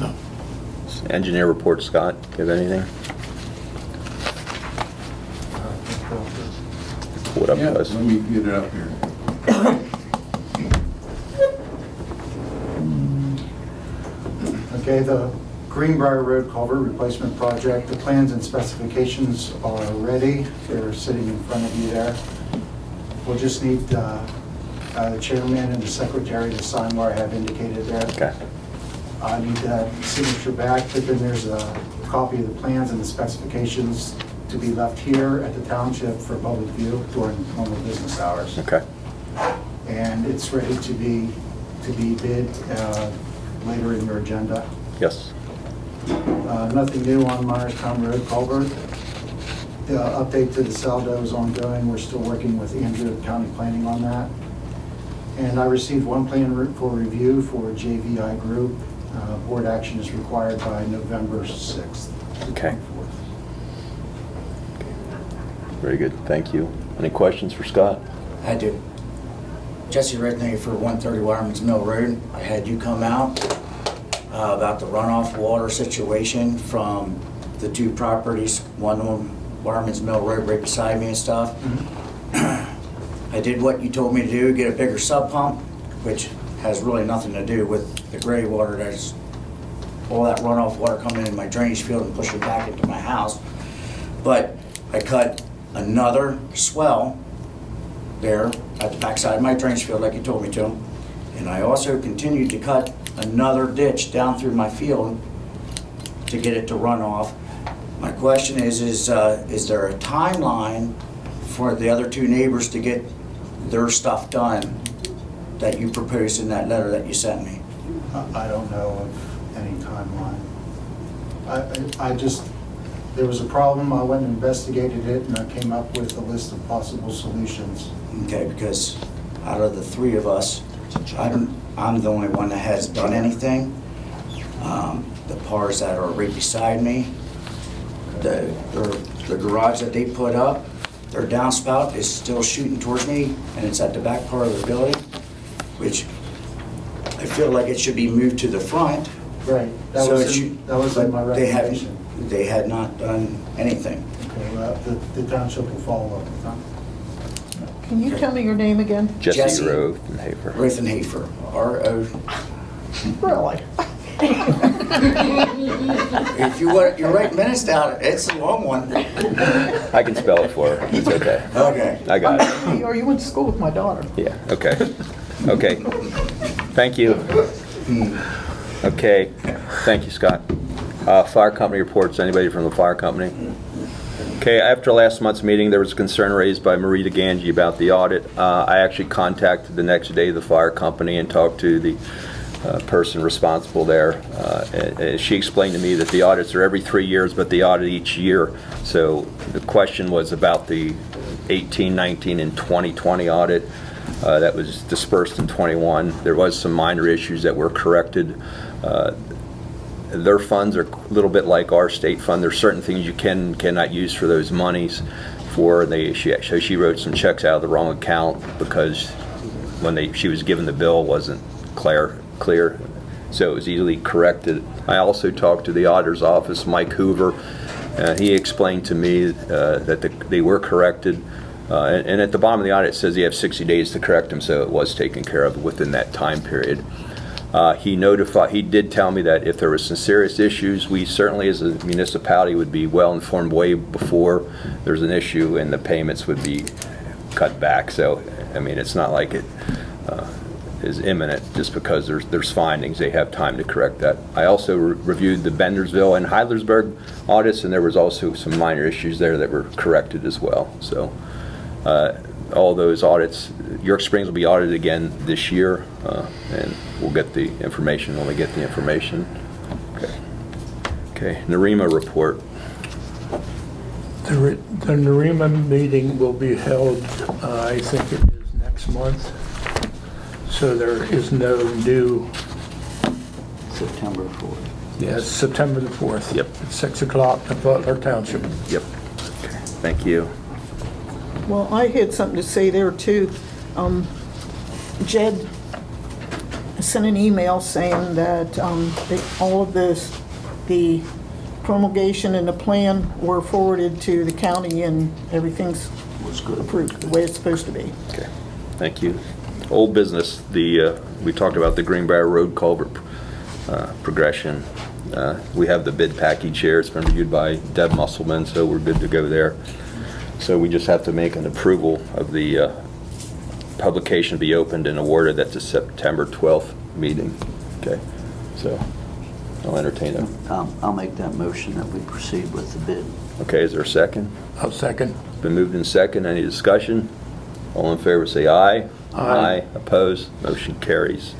No. Engineer report, Scott, do you have anything? What up, Yeah, Gus? let me get it up here. Okay, the Greenbrier Road Culvert Replacement Project, the plans and specifications are ready. They're sitting in front of you there. We'll just need the chairman and the secretary to sign where I have indicated there. Okay. I need that signature back, but then there's a copy of the plans and the specifications to be left here at the township for public view during normal business hours. Okay. And it's ready to be bid later in your agenda. Yes. Nothing new on Myerstown Road culvert. The update to the Saldo is ongoing. We're still working with Andrew at County Planning on that. And I received one plan for review for JVI Group. Board action is required by November 6th. Okay. Very good, thank you. Any questions for Scott? I do. Jesse Redney for 130 Wireman's Mill Road. I had you come out about the runoff water situation from the two properties, one on Wireman's Mill Road right beside me and stuff. I did what you told me to do, get a bigger sub pump, which has really nothing to do with the gray water. That's all that runoff water coming in my drainage field and pushing back into my house. But I cut another swell there at the backside of my drainage field like you told me to. And I also continued to cut another ditch down through my field to get it to run off. My question is there a timeline for the other two neighbors to get their stuff done that you proposed in that letter that you sent me? I don't know of any timeline. I just, there was a problem, I went and investigated it, and I came up with a list of possible solutions. Okay, because out of the three of us, I'm the only one that has done anything. The pars that are right beside me, the garage that they put up, their downspout is still shooting towards me, and it's at the back part of the building, which I feel like it should be moved to the front. Right, that was in my recommendation. They had not done anything. Okay, well, the township will follow up with that. Can you tell me your name again? Jesse Rothenhafer. Rothenhafer, R-O. Really? If you want your right minutes down, it's a long one. I can spell it for her, it's okay. Okay. I got it. Or you went to school with my daughter. Yeah, okay. Okay. Thank you. Okay, thank you, Scott. Fire company reports, anybody from the fire company? Okay, after last month's meeting, there was a concern raised by Marita Ganji about the audit. I actually contacted the next day the fire company and talked to the person responsible there. And she explained to me that the audits are every 3 years, but they audit each year. So the question was about the 18, 19, and 2020 audit. That was dispersed in 21. There was some minor issues that were corrected. Their funds are a little bit like our state fund. There's certain things you cannot use for those monies for. So she wrote some checks out of the wrong account because when she was given the bill wasn't clear. So it was easily corrected. I also talked to the auditor's office, Mike Hoover. He explained to me that they were corrected. And at the bottom of the audit it says you have 60 days to correct them, so it was taken care of within that time period. He did tell me that if there was some serious issues, we certainly as a municipality would be well informed way before there's an issue and the payments would be cut back. So, I mean, it's not like it is imminent just because there's findings. They have time to correct that. I also reviewed the Bendersville and Heidlersburg audits, and there was also some minor issues there that were corrected as well. So all those audits, York Springs will be audited again this year, and we'll get the information when we get the information. Okay, NAREMA report. The NAREMA meeting will be held, I think it is next month. So there is no new... September 4th. Yes, September the 4th. Yep. At 6 o'clock at Butler Township. Yep. Okay, thank you. Well, I had something to say there too. Jed sent an email saying that all of this, the promulgation and the plan were forwarded to the county and everything's approved the way it's supposed to be. Okay, thank you. Old business, we talked about the Greenbrier Road culvert progression. We have the bid package here. It's been reviewed by Deb Musselman, so we're good to go there. So we just have to make an approval of the publication be opened and awarded at the September 12th meeting. Okay, so I'll entertain it. I'll make that motion that we proceed with the bid. Okay, is there a second? I'll second. It's been moved in second. Any discussion? All in favor say aye. Aye. Opposed? Motion carries.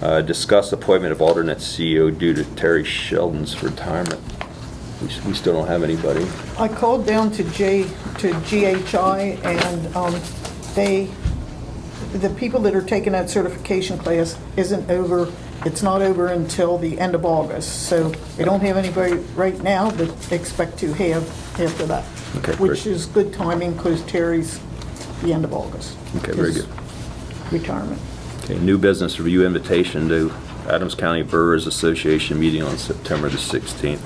Discuss appointment of alternate CEO due to Terry Sheldon's retirement. We still don't have anybody. I called down to GHI and the people that are taking that certification class isn't over. It's not over until the end of August. So we don't have anybody right now, but expect to have after that. Okay, which great. is good timing because Terry's the end of August. Okay, very his good. Retirement. Okay, new business review invitation to Adams County Boroughs Association meeting on September the 16th.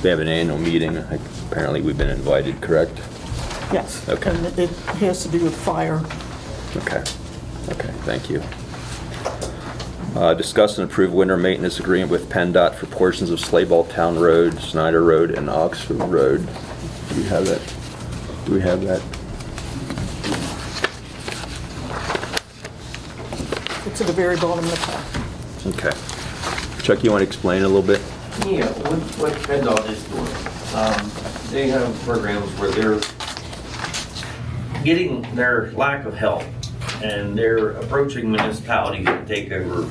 They have an annual meeting. Apparently we've been invited, correct? Yes. Okay. And it has to do with fire. Okay. Okay, thank you. Discuss and approve winter maintenance agreement with PennDOT for portions of Slayball Town Road, Snyder Road, and Oxford Road. Do we have that? Do we have that? It's at the very bottom of the pack. Okay. Chuck, you want to explain a little bit? Yeah, what PennDOT is doing, they have programs where they're getting their lack of help, and they're approaching municipalities to take over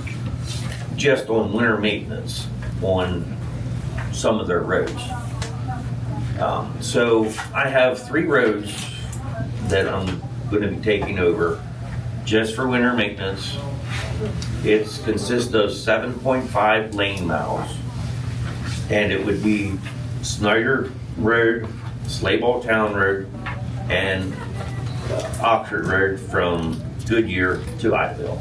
just on winter maintenance on some of their roads. So I have 3 roads that I'm going to be taking over just for winter maintenance. It consists of 7.5 lane miles, and it would be Snyder Road, Slayball Town Road, and Oxford Road from Goodyear to Idaville,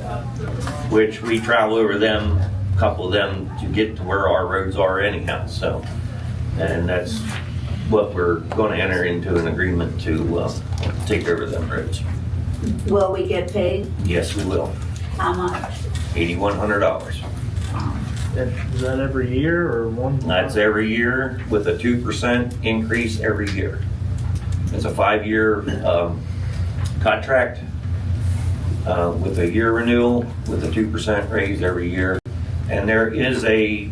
which we travel over them, a couple of them, to get to where our roads are anyhow. So, and that's what we're going to enter into an agreement to take over them roads. Will we get paid? Yes, we will. How much? $8,100. Is that every year or one? That's every year with a 2% increase every year. It's a 5-year contract with a year renewal with a 2% raise every year. And there is a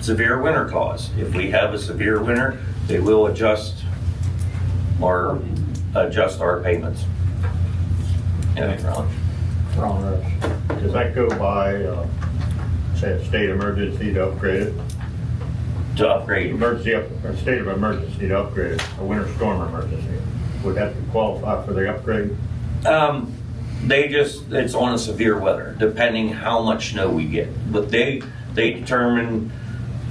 severe winter clause. If we have a severe winter, they will adjust our payments. Anyway, Ron. Does that go by, say, a state emergency to upgrade it? To upgrade? Emergency, a state of emergency to upgrade it, a winter storm emergency. Would that qualify for the upgrade? It's on a severe weather, depending how much snow we get. But they determine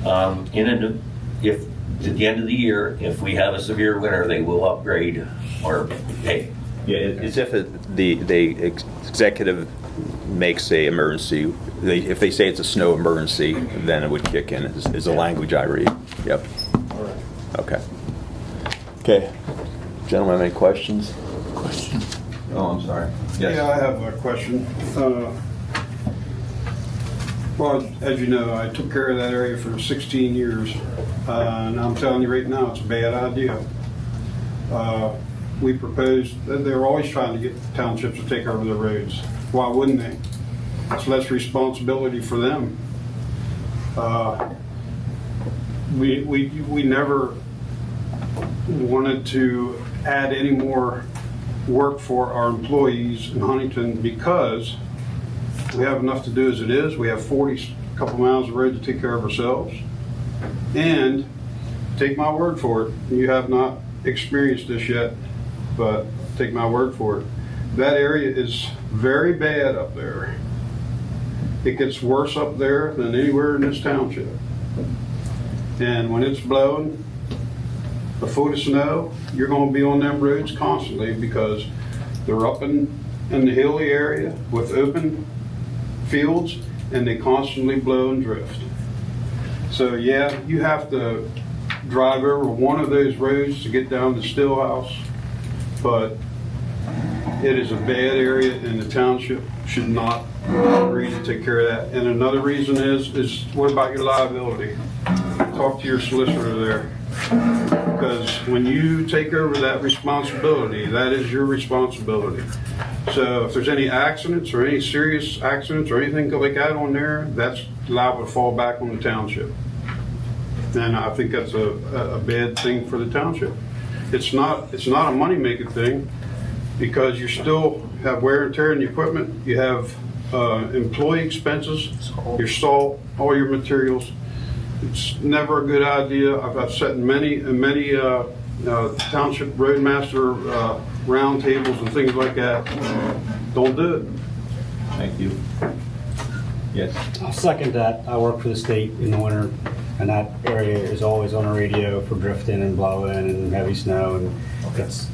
if at the end of the year, if we have a severe winter, they will upgrade our pay. Yeah, it's if the executive makes a emergency, if they say it's a snow emergency, then it would kick in, is the language I read. Yep. All right. Okay. Okay. Gentlemen, have any questions? Question. Oh, I'm sorry. Yes. Yeah, I have a question. Well, as you know, I took care of that area for 16 years, and I'm telling you right now, it's a bad idea. We proposed, they're always trying to get townships to take over the roads. Why wouldn't they? It's less responsibility for them. We never wanted to add any more work for our employees in Huntington because we have enough to do as it is. We have 40 couple miles of road to take care of ourselves. And take my word for it, you have not experienced this yet, but take my word for it. That area is very bad up there. It gets worse up there than anywhere in this township. And when it's blowing, a foot of snow, you're gonna be on them roads constantly because they're up in the hilly area with open fields and they constantly blow and drift. So yeah, you have to drive over one of those roads to get down to Stillhouse, but it is a bad area and the township should not agree to take care of that. And another reason is what about your liability? Talk to your solicitor there. Because when you take over that responsibility, that is your responsibility. So if there's any accidents or any serious accidents or anything like that on there, that's liable to fall back on the township. And I think that's a bad thing for the township. It's not a money-making thing because you still have wear and tear in the equipment. You have employee expenses, your salt, all your materials. It's never a good idea. I've sat in many township roadmaster roundtables and things like that. Don't do it. Thank you. Yes. I'll second that. I work for the state in the winter, and that area is always on the radio for drifting and blowing and heavy snow, and it's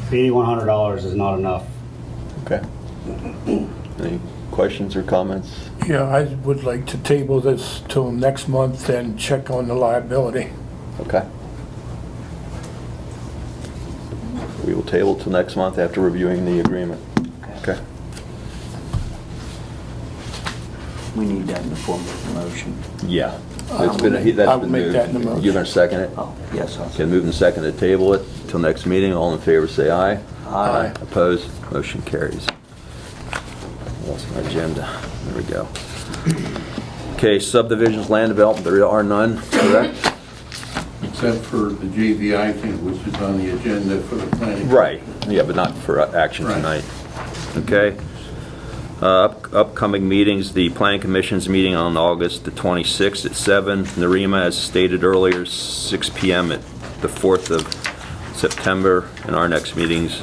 $8,100 is not enough. Okay. Any questions or comments? Yeah, I would like to table this till next month and check on the liability. Okay. We will table till next month after reviewing the agreement. Okay. We need that in the form of a motion. Yeah. I'll That's been make moved. that in the motion. You're going to second it? Oh, yes, I'll Okay, move and second to table it till next meeting. All in favor, say aye. Aye. Opposed? Motion carries. Lost my agenda. There we go. Okay, subdivisions, land development, there are none, correct? Except for the JVI thing, which is on the agenda for the planning. Right, yeah, but not for action Right. tonight. Okay. Upcoming meetings, the Planning Commission's meeting on August the 26th at 7. NAREMA, as stated earlier, 6 p.m. at the 4th of September. And our next meeting's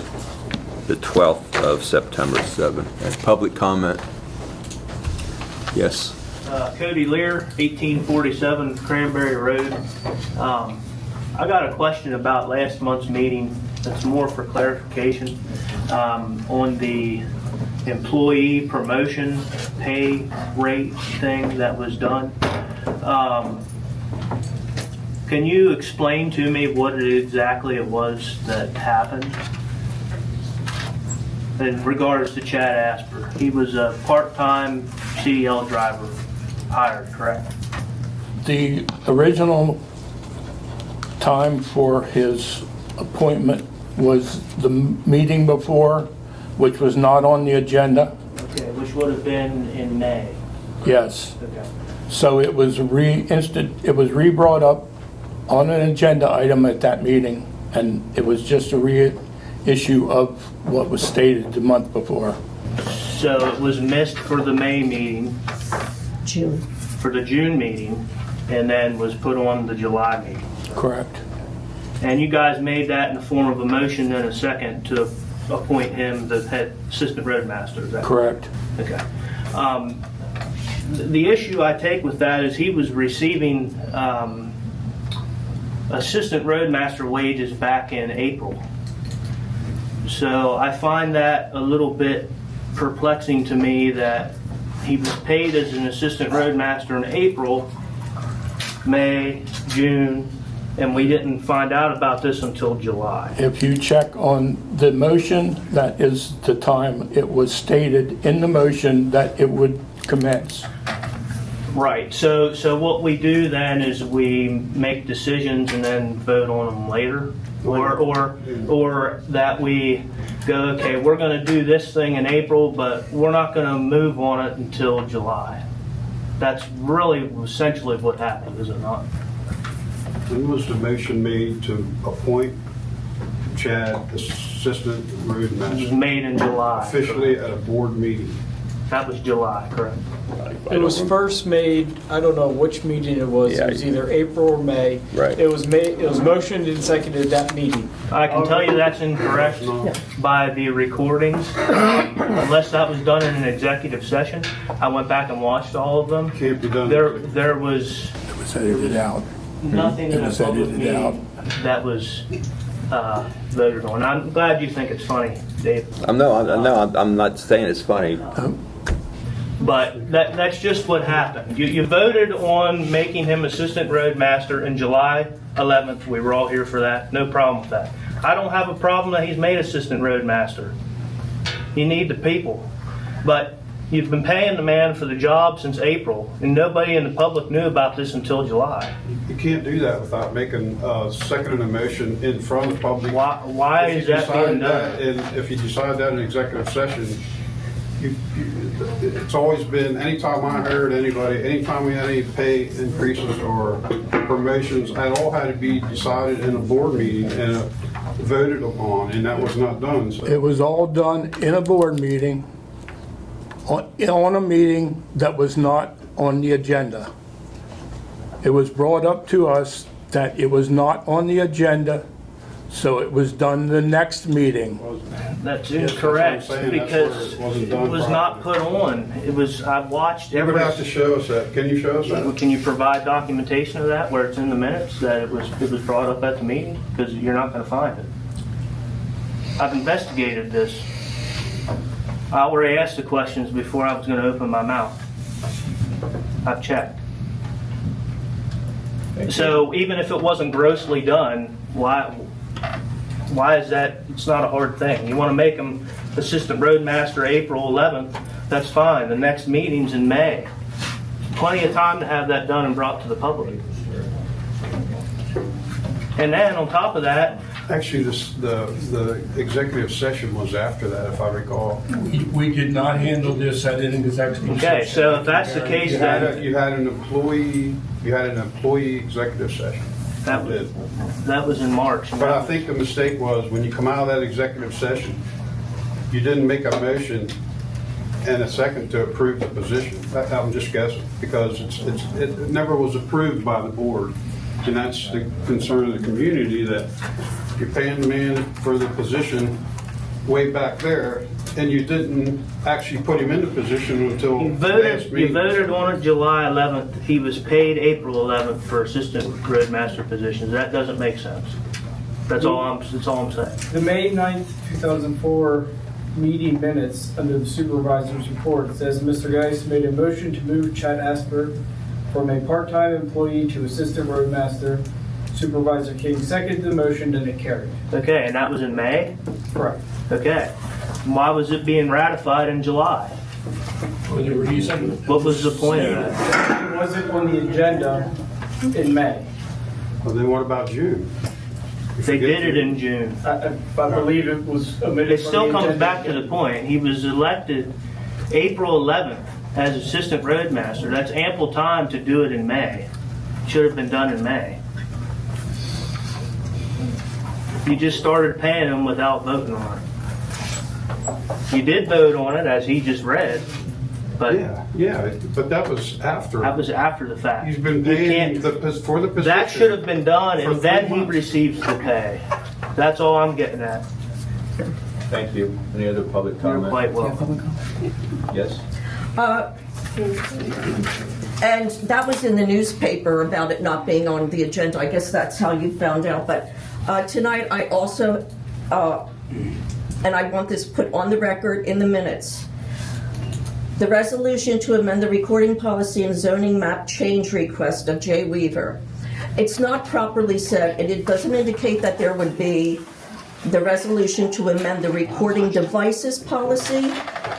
the 12th of September, 7. And public comment. Yes. Cody Lear, 1847 Cranberry Road. I got a question about last month's meeting. It's more for clarification on the employee promotion pay rate thing that was done. Can you explain to me what exactly it was that happened? In regards to Chad Asper, he was a part-time CDL driver hired, correct? The original time for his appointment was the meeting before, which was not on the agenda. Okay, which would have been in May. Yes. Okay. So it was re-brought up on an agenda item at that meeting, and it was just a reissue of what was stated the month before. So it was missed for the May meeting, June. for the June meeting, and then was put on the July meeting. Correct. And you guys made that in the form of a motion and a second to appoint him the head assistant roadmaster, is that Correct. Okay. The issue I take with that is he was receiving assistant roadmaster wages back in April. So I find that a little bit perplexing to me that he was paid as an assistant roadmaster in April, May, June, and we didn't find out about this until July. If you check on the motion, that is the time it was stated in the motion that it would commence. Right, so what we do then is we make decisions and then vote on them later? Or that we go, okay, we're gonna do this thing in April, but we're not gonna move on it until July. That's really essentially what happened, is it not? When was the motion made to appoint Chad assistant It was roadmaster made in July. officially at a board meeting? That was July, correct? It was first made, I don't know which meeting it was. Yeah, It was either April or May. Right. It was motioned and seconded at that meeting. I can tell you that's incorrect by the recordings, unless that was done in an executive session. I went back and watched all of them. Can't be done. There was It was edited out. nothing It in a was public edited out. meeting that was voted on. I'm glad you think it's funny, Dave. I'm not saying it's funny. But that's just what happened. You voted on making him assistant roadmaster in July 11th. We were all here for that. No problem with that. I don't have a problem that he's made assistant roadmaster. You need the people. But you've been paying the man for the job since April, and nobody in the public knew about this until July. You can't do that without making a second motion in front of the public. Why is that being done? If you decide that in executive session, it's always been, anytime I heard anybody, anytime we had any pay increases or promotions, it all had to be decided in a board meeting and voted upon, and that was not done. So. It was all done in a board meeting, on a meeting that was not on the agenda. It was brought up to us that it was not on the agenda, so it was done the next meeting. That's incorrect, because it was not put on. It was, I've watched You would have to show us that. Can you show us that? Can you provide documentation of that, where it's in the minutes, that it was brought up at the meeting? Because you're not going to find it. I've investigated this. I already asked the questions before I was going to open my mouth. I've checked. So even if it wasn't grossly done, why is that? It's not a hard thing. You want to make him assistant roadmaster April 11th, that's fine. The next meeting's in May. Plenty of time to have that done and brought to the public. And then on top of that, actually, the executive session was after that, if I recall. We did not handle this at an executive session. Okay, so if that's the case, then you had an employee executive session. That was in March. But I think the mistake was when you come out of that executive session, you didn't make a motion and a second to approve the position. I'm just guessing, because it never was approved by the board. And that's the concern of the community, that you're paying the man for the position way back there, and you didn't actually put him in the position until you last meeting. You voted on it July 11th. He was paid April 11th for assistant roadmaster positions. That doesn't make sense. That's all I'm saying. The May 9th, 2004 meeting minutes under the Supervisor's report says Mr. Geis made a motion to move Chad Asper from a part-time employee to assistant roadmaster. Supervisor King seconded the motion and it carried. Okay, and that was in May? Correct. Okay. Why was it being ratified in July? For the reason. What was the point of that? It wasn't on the agenda in May. Well, then what about June? They did it in June. I believe it was omitted. It still comes back to the point. He was elected April 11th as assistant roadmaster. That's ample time to do it in May. Should have been done in May. You just started paying him without voting on it. You did vote on it, as he just read, but yeah, but that was after. That was after the fact. He's been paying for the position. That should have been done, for and then 3 he months. receives the pay. That's all I'm getting at. Thank you. Any other public comment? You're quite welcome. Yes? And that was in the newspaper about it not being on the agenda. I guess that's how you found out. But tonight I also, and I want this put on the record in the minutes, the resolution to amend the recording policy and zoning map change request of Jay Weaver. It's not properly said, and it doesn't indicate that there would be the resolution to amend the recording devices policy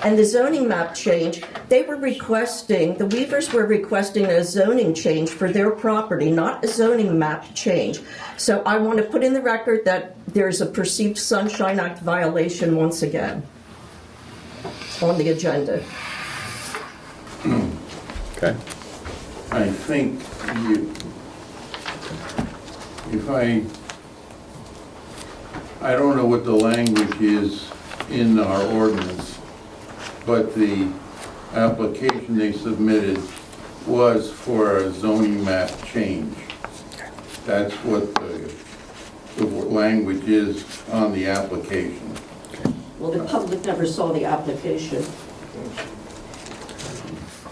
and the zoning map change. They were requesting, the Weavers were requesting a zoning change for their property, not a zoning map change. So I want to put in the record that there's a perceived Sunshine Act violation once again on the agenda. Okay. I think I don't know what the language is in our ordinance, but the application they submitted was for a zoning map change. That's what the language is on the application. Well, the public never saw the application.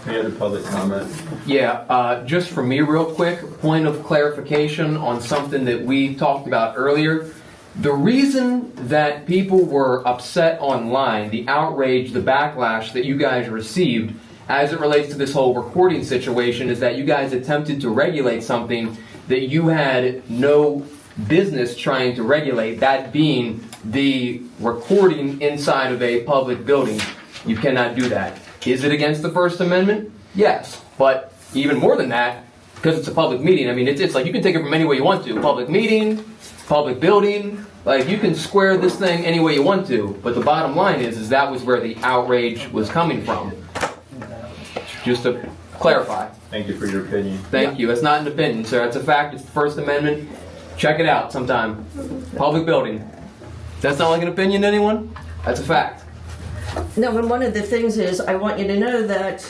Any other public comment? Yeah, just for me real quick, point of clarification on something that we talked about earlier. The reason that people were upset online, the outrage, the backlash that you guys received as it relates to this whole recording situation is that you guys attempted to regulate something that you had no business trying to regulate, that being the recording inside of a public building. You cannot do that. Is it against the First Amendment? Yes. But even more than that, because it's a public meeting, I mean, it's like you can take it from any way you want to. Public meeting, public building, like you can square this thing any way you want to. But the bottom line is that was where the outrage was coming from. Just to clarify. Thank you for your opinion. Thank you. It's not an opinion, sir. It's a fact. It's the First Amendment. Check it out sometime. Public building. That's not like an opinion to anyone? That's a fact. No, and one of the things is, I want you to know that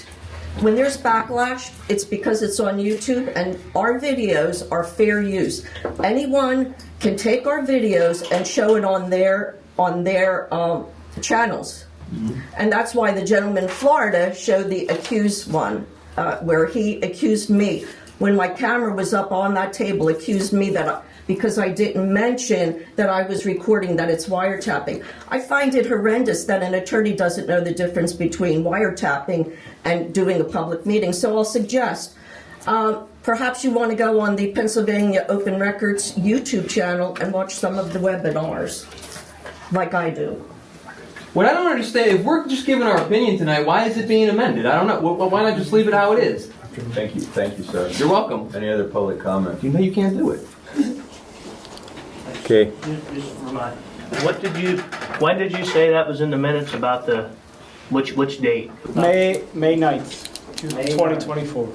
when there's backlash, it's because it's on YouTube, and our videos are fair use. Anyone can take our videos and show it on their channels. And that's why the gentleman in Florida showed the accused one, where he accused me, when my camera was up on that table, accused me that because I didn't mention that I was recording, that it's wiretapping. I find it horrendous that an attorney doesn't know the difference between wiretapping and doing a public meeting. So I'll suggest, perhaps you want to go on the Pennsylvania Open Records YouTube channel and watch some of the webinars, like I do. What I don't understand, if we're just giving our opinion tonight, why is it being amended? I don't know. Why not just leave it how it is? Thank you, sir. You're welcome. Any other public comment? You know you can't do it. Okay. Just remind, when did you say that was in the minutes about the, which date? May 9th, 2024.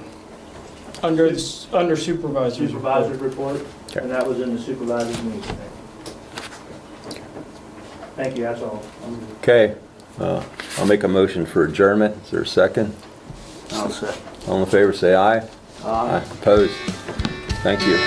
Under Supervisors. Supervisor report, and that was in the supervisor's meeting. Thank you, that's all. Okay. I'll make a motion for adjournment. Is there a second? I'll say. All in favor, say aye. Aye. Opposed? Thank you.